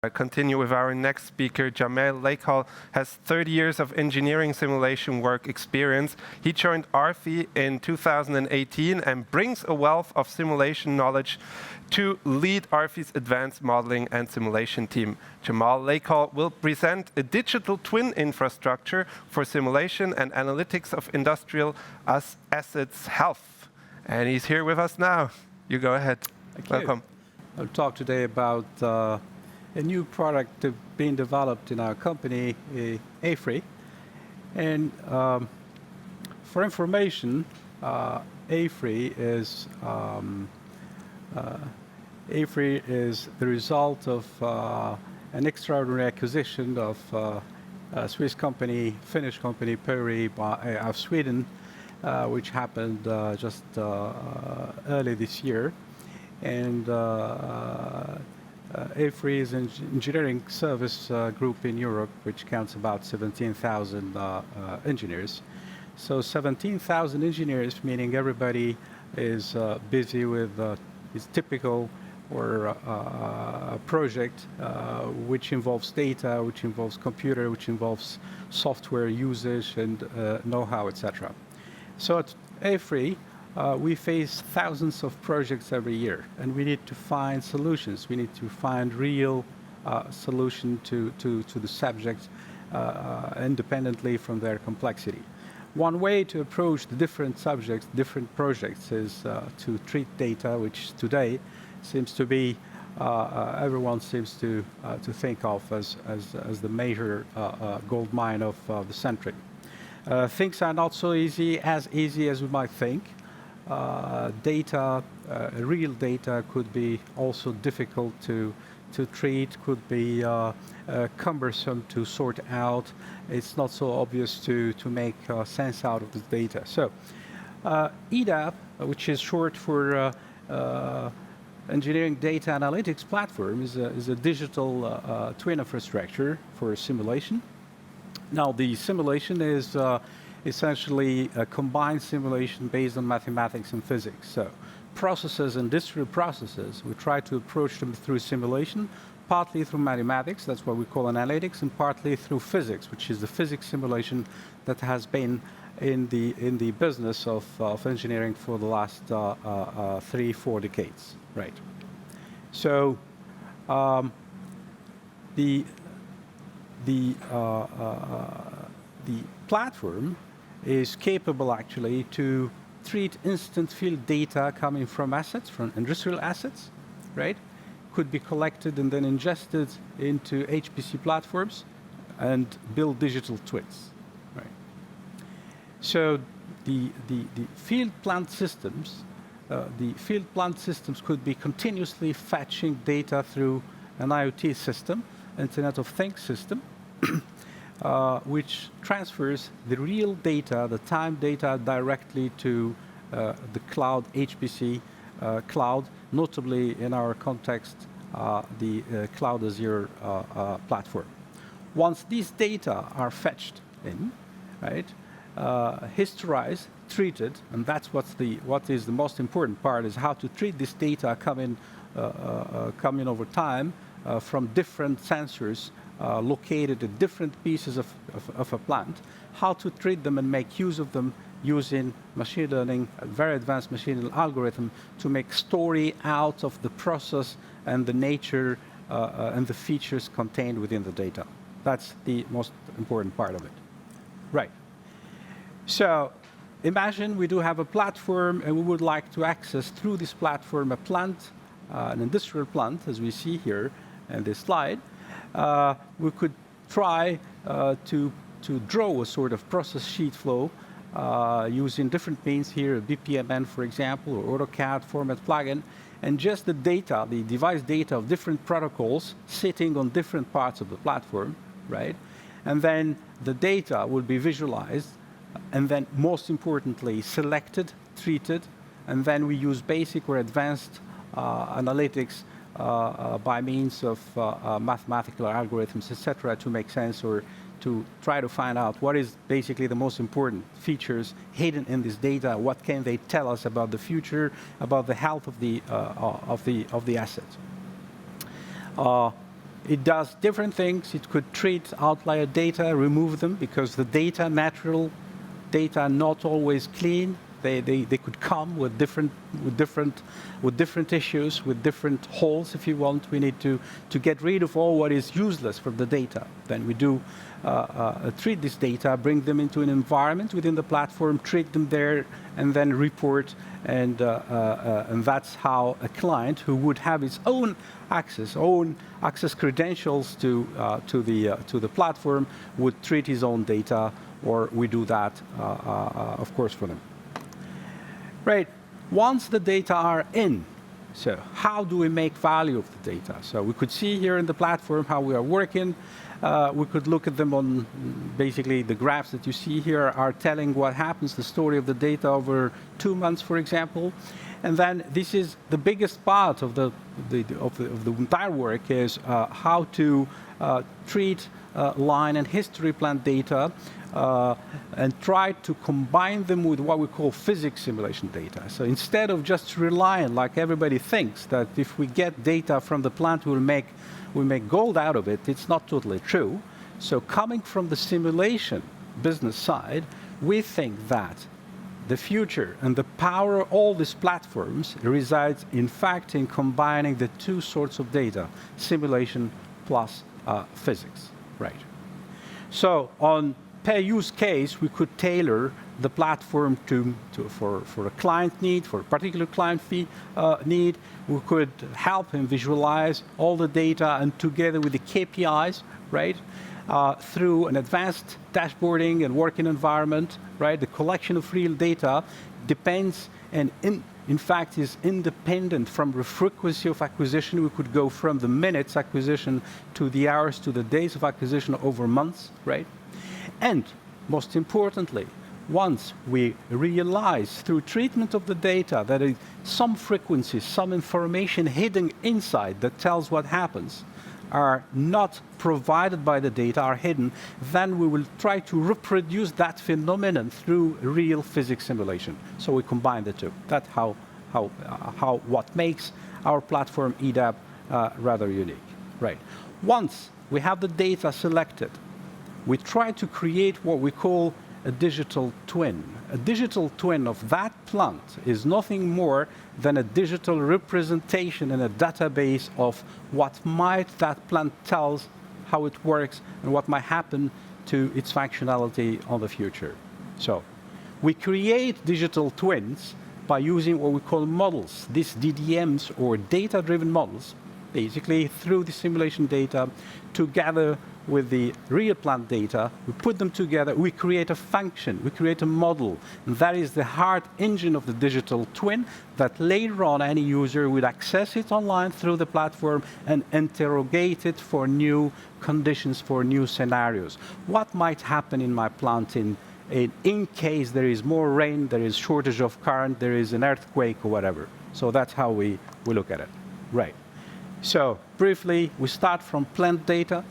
I continue with our next speaker. Jamel Lakehal has 30 years of engineering simulation work experience. He joined ARFI in 2018 and brings a wealth of simulation knowledge to lead ARFI's advanced modeling and simulation team. Jamel Lakehal will present a digital twin infrastructure for simulation and analytics of industrial assets health. And he's here with us now. You go ahead. Welcome. I'll talk today about a new product being developed in our company, AFRI. And for information, AFRI is the result of an extraordinary acquisition of a Swiss company, Finnish company, Peri, of Sweden, which happened just early this year. And AFRI is an engineering service group in Europe, which counts about 17,000 engineers. So 17,000 engineers, meaning everybody is busy with is typical or a project which involves data, which involves computer, which involves software usage and know-how, etc. So at AFRI, we face thousands of projects every year, and we need to find solutions. We need to find real solution to the subject independently from their complexity. One way to approach the different subjects, different projects, is to treat data, which today seems to be everyone seems to think of as the major gold mine of the century. Things are not so easy as we might think. Real data could be also difficult to treat, could be cumbersome to sort out. It's not so obvious to make sense out of the data. So EDAP, which is short for Engineering Data Analytics Platform, is a digital twin infrastructure for simulation. Now, the simulation is essentially a combined simulation based on mathematics and physics. So processes, industrial processes, we try to approach them through simulation, partly through mathematics, that's what we call analytics, and partly through physics, which is the physics simulation that has been in the business of engineering for the last 3-4 decades, right? So the platform is capable actually to treat instant field data coming from assets, from industrial assets, right? Could be collected and then ingested into HPC platforms and build digital twins, right? So the field plant systems, could be continuously fetching data through an IoT system, Internet of Things system, which transfers the real data, the time data, directly to the cloud, HPC cloud, notably in our context, the Cloud Azure platform. Once these data are fetched in, right, historized, treated, and that's what is the most important part, is how to treat this data coming over time from different sensors located at different pieces of a plant, how to treat them and make use of them using machine learning, a very advanced machine learning algorithm, to make story out of the process and the nature and the features contained within the data. That's the most important part of it. Right. So imagine we do have a platform and we would like to access through this platform a plant, an industrial plant, as we see here in this slide. We could try to draw a sort of process sheet flow using different means here, BPMN, for example, or AutoCAD format plugin, and just the data, the device data of different protocols sitting on different parts of the platform, right? And then the data will be visualized, and then most importantly, selected, treated, and then we use basic or advanced analytics by means of mathematical algorithms, etc., to make sense or to try to find out what is basically the most important features hidden in this data. What can they tell us about the future, about the health of the asset? It does different things. It could treat outlier data, remove them, because the data, natural data, are not always clean. They could come with different issues, with different holes, if you want. We need to get rid of all what is useless from the data. Then we do treat this data, bring them into an environment within the platform, treat them there, and then report. And that's how a client who would have its own access credentials to the platform would treat his own data, or we do that, of course, for them. Right. Once the data are in, so how do we make value of the data? So we could see here in the platform how we are working. We could look at them on basically the graphs that you see here are telling what happens, the story of the data over 2 months, for example. And then this is the biggest part of the entire work is how to treat line and history plant data and try to combine them with what we call physics simulation data. So instead of just relying, like everybody thinks, that if we get data from the plant, we make gold out of it, it's not totally true. So coming from the simulation business side, we think that the future and the power of all these platforms resides, in fact, in combining the two sorts of data, simulation plus physics. Right. So on per use case, we could tailor the platform for a client need, for a particular client need. We could help him visualize all the data and together with the KPIs, right, through an advanced dashboarding and working environment, right. The collection of real data depends and in fact is independent from the frequency of acquisition. We could go from the minutes acquisition to the hours to the days of acquisition over months, right? And most importantly, once we realize through treatment of the data that there is some frequencies, some information hidden inside that tells what happens, are not provided by the data, are hidden, then we will try to reproduce that phenomenon through real physics simulation. So we combine the two. That's what makes our platform EDAP rather unique. Right. Once we have the data selected, we try to create what we call a digital twin. A digital twin of that plant is nothing more than a digital representation in a database of what might that plant tells, how it works, and what might happen to its functionality on the future. So we create digital twins by using what we call models, these DDMs or data-driven models, basically through the simulation data together with the real plant data. We put them together, we create a function, we create a model, and that is the heart engine of the digital twin that later on any user would access it online through the platform and interrogate it for new conditions, for new scenarios. What might happen in my plant in case there is more rain, there is shortage of current, there is an earthquake or whatever. So that's how we look at it. Right. So briefly, we start from plant data.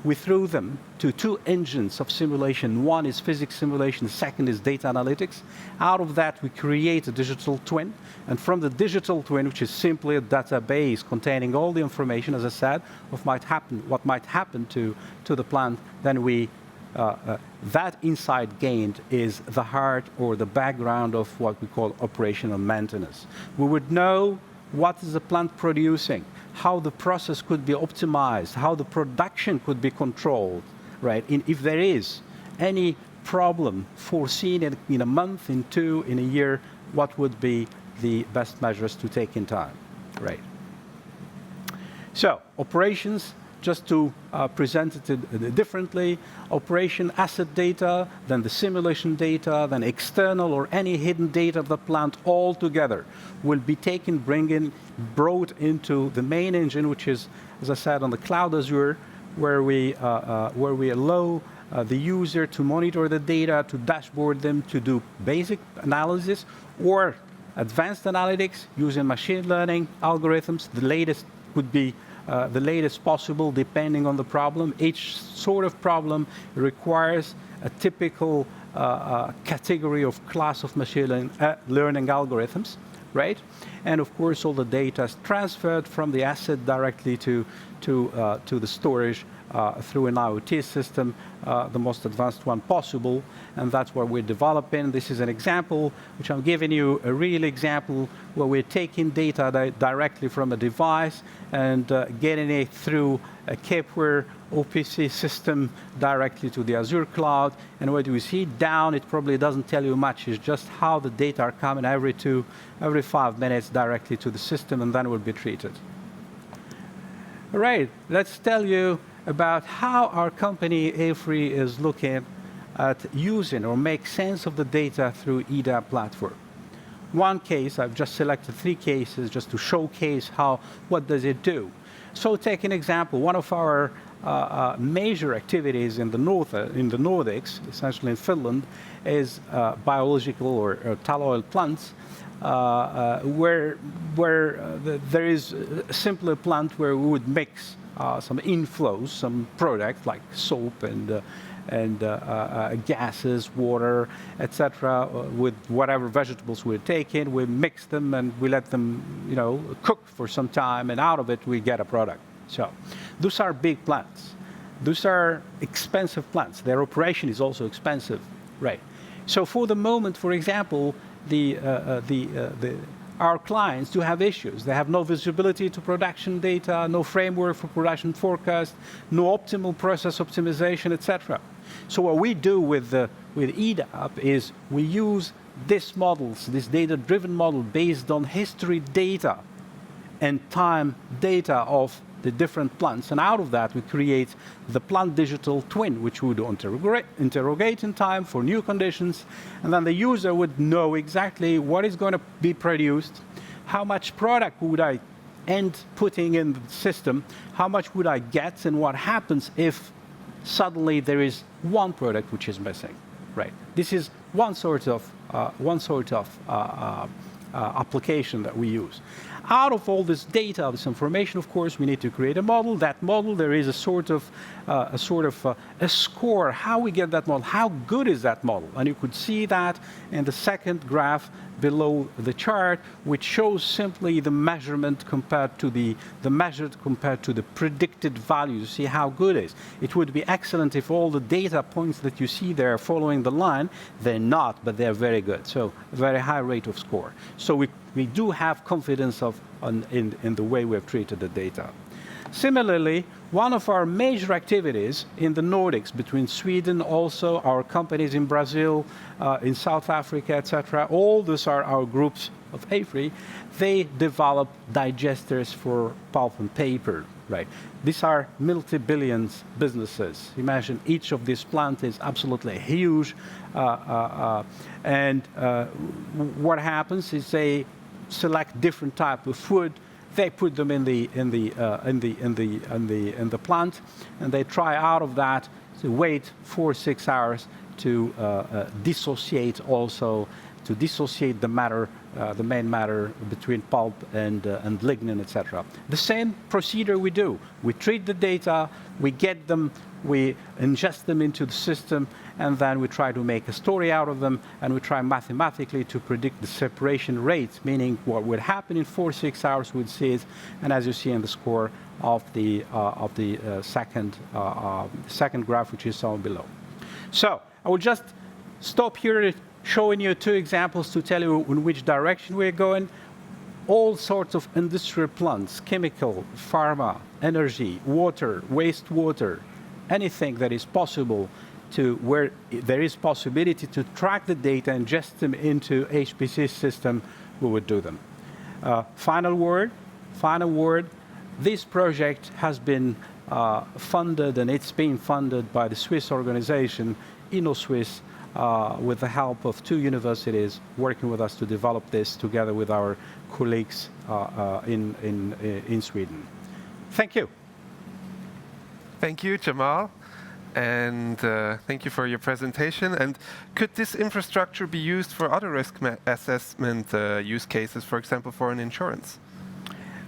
We threw them to two engines of simulation. One is physics simulation, the second is data analytics. Out of that, we create a digital twin. And from the digital twin, which is simply a database containing all the information, as I said, of what might happen to the plant, then that insight gained is the heart or the background of what we call operational maintenance. We would know what is the plant producing, how the process could be optimized, how the production could be controlled, right? If there is any problem foreseen in a month, in two, in a year, what would be the best measures to take in time, right? So operations, just to present it differently, operation asset data, then the simulation data, then external or any hidden data of the plant all together will be taken, brought into the main engine, which is, as I said, on the cloud Azure, where we allow the user to monitor the data, to dashboard them, to do basic analysis or advanced analytics using machine learning algorithms. The latest would be the latest possible depending on the problem. Each sort of problem requires a typical category of class of machine learning algorithms, right? And of course, all the data is transferred from the asset directly to to the storage through an IoT system, the most advanced one possible, and that's what we're developing. This is an example, which I'm giving you a real example, where we're taking data directly from a device and getting it through a Kepware OPC system directly to the Azure cloud. And what you see down, it probably doesn't tell you much, it's just how the data are coming every 5 minutes directly to the system, and then will be treated. All right, let's tell you about how our company, AFRY, is looking at using or make sense of the data through EDAP platform. One case, I've just selected 3 cases just to showcase what does it do. So take an example, one of our major activities in the Nordics, essentially in Finland, is biological or tall oil plants, where there is a simpler plant where we would mix some inflows, some products like soap and gases, water, etc., with whatever vegetables we're taking. We mix them and we let them, cook for some time, and out of it we get a product. So those are big plants. Those are expensive plants. Their operation is also expensive, right? So for the moment, for example, our clients do have issues. They have no visibility to production data, no framework for production forecast, no optimal process optimization, etc. So what we do with EDAP is we use these models, this data-driven model based on history data and time data of the different plants. And out of that, we create the plant digital twin, which would interrogate in time for new conditions. And then the user would know exactly what is going to be produced, how much product would I end putting in the system, how much would I get, and what happens if suddenly there is one product which is missing. Right. This is one sort of application that we use. Out of all this data, this information, of course, we need to create a model. That model, there is a sort of score. How we get that model? How good is that model? And you could see that in the second graph below the chart, which shows simply the measurement compared to the measured compared to the predicted values. You see how good it is. It would be excellent if all the data points that you see there following the line, they're not, but they're very good. So a very high rate of score. So we do have confidence in the way we have treated the data. Similarly, one of our major activities in the Nordics, between Sweden, also our companies in Brazil, in South Africa, etc., all those are our groups of AFRY, they develop digesters for pulp and paper. Right. These are multi-billions businesses. Imagine each of these plants is absolutely huge, and what happens is they select different type of wood. They put them in the plant, and they try out of that to wait 4 or 6 hours to dissociate the matter, the main matter between pulp and lignin, etc. The same procedure we do. We treat the data, we get them, we ingest them into the system, and then we try to make a story out of them, and we try mathematically to predict the separation rate, meaning what would happen in 4 or 6 hours, we'd see it, and as you see in the score of the second graph, which is shown below. So I will just stop here, showing you 2 examples to tell you in which direction we're going. All sorts of industrial plants, chemical, pharma, energy, water, wastewater, anything that is possible to where there is possibility to track the data and ingest them into HPC system, we would do them. Final word. This project has been funded, and it's being funded by the Swiss organization InnoSwiss, with the help of 2 universities working with us to develop this together with our colleagues in Sweden. Thank you. Thank you, Jamal. And thank you for your presentation. And could this infrastructure be used for other risk assessment use cases, for example, for an insurance?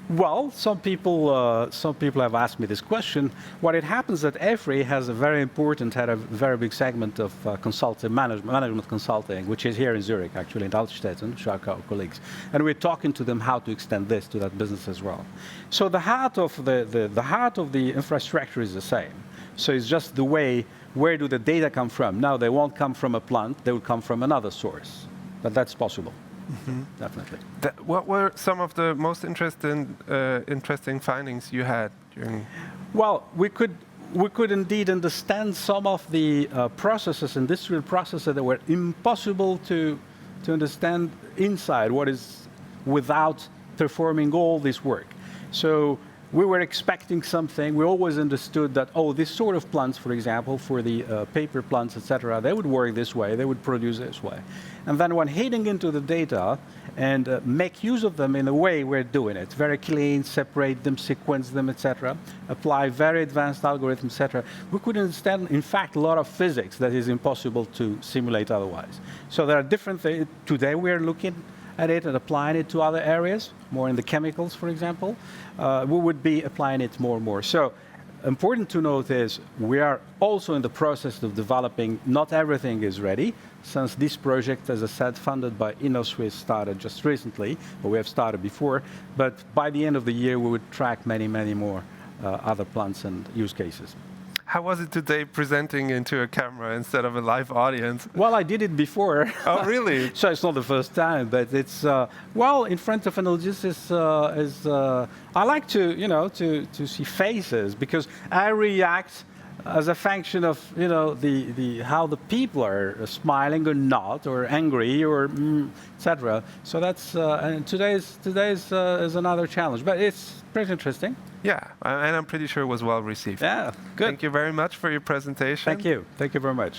Well, some people have asked me this question. What it happens that EFRI has a very important, had a very big segment of consulting management consulting, which is here in Zurich, actually in Altstetten, which are our colleagues, and we're talking to them how to extend this to that business as well. So the heart of the heart of the infrastructure is the same. So it's just the way, where do the data come from? Now they won't come from a plant; they will come from another source, but that's possible. Mm-hmm. Definitely. What were some of the most interesting findings you had during? Well, we could indeed understand some of the processes, industrial processes that were impossible to understand inside what is without performing all this work. So we were expecting something. We always understood that, oh, this sort of plants, for example, for the paper plants, etc., they would work this way, they would produce this way. And then when hitting into the data and make use of them in a way we're doing it, very clean, separate them, sequence them, etc., apply very advanced algorithms, etc., we could understand, in fact, a lot of physics that is impossible to simulate otherwise. So there are different things. Today we're looking at it and applying it to other areas, more in the chemicals, for example. We would be applying it more and more. So important to note is we are also in the process of developing. Not everything is ready, since this project, as I said, funded by InnoSwiss, started just recently, but we have started before. But by the end of the year, we would track many, many more other plants and use cases. How was it today presenting into a camera instead of a live audience? Well, I did it before. Oh, really? So it's not the first time, but it's well, in front of an audience I like to, you know, to see faces, because I react as a function of, you know, the how the people are smiling or not, or angry, or etc. So that's and today's is another challenge, but it's pretty interesting. Yeah, and I'm pretty sure it was well received. Yeah, good. Thank you very much for your presentation. Thank you very much.